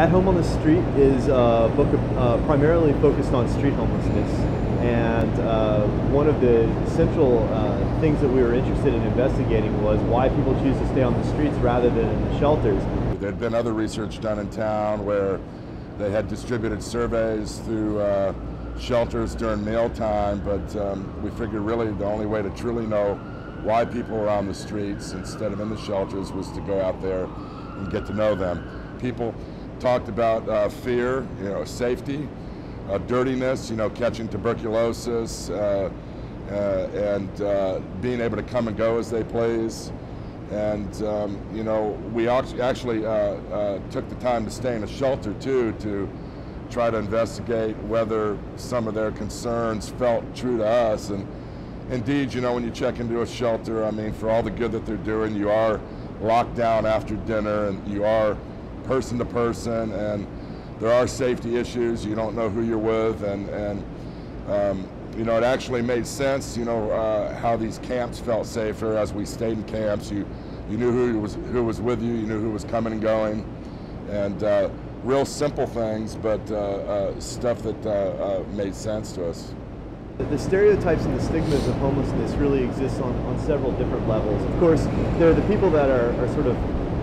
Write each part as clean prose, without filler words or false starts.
At Home on the Street is a book primarily focused on street homelessness, and one of the central things that we were interested in investigating was why people choose to stay on the streets rather than in the shelters. There had been other research done in town where they had distributed surveys through shelters during mealtime, but we figured really the only way to truly know why people were on the streets instead of in the shelters was to go out there and get to know them. People talked about fear, safety, dirtiness, catching tuberculosis, and being able to come and go as they please. And we actually took the time to stay in a shelter too, to try to investigate whether some of their concerns felt true to us. And indeed, when you check into a shelter, I mean, for all the good that they're doing, you are locked down after dinner, and you are person to person, and there are safety issues. You don't know who you're with, and it actually made sense, how these camps felt safer as we stayed in camps. You knew who was with you, you knew who was coming and going, and real simple things, but stuff that made sense to us. The stereotypes and the stigmas of homelessness really exist on several different levels. Of course, there are the people that are sort of,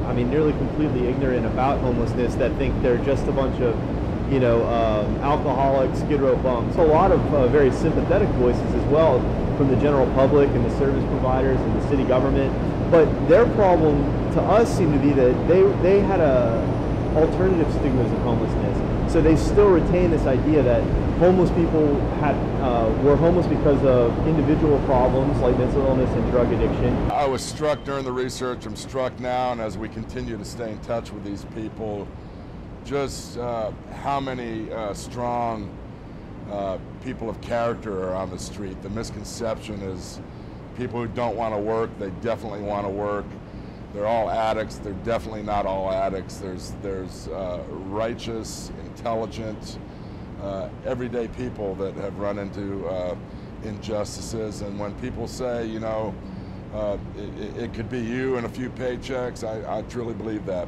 nearly completely ignorant about homelessness, that think they're just a bunch of, alcoholics, Skid Row bums. A lot of very sympathetic voices as well from the general public and the service providers and the city government. But their problem to us seemed to be that they had alternative stigmas of homelessness. So they still retain this idea that homeless people were homeless because of individual problems like mental illness and drug addiction. I was struck during the research, I'm struck now, and as we continue to stay in touch with these people, just how many strong people of character are on the street. The misconception is people who don't want to work, they definitely want to work. They're all addicts. They're definitely not all addicts. There's righteous, intelligent, everyday people that have run into injustices. And when people say, it could be you and a few paychecks, I truly believe that.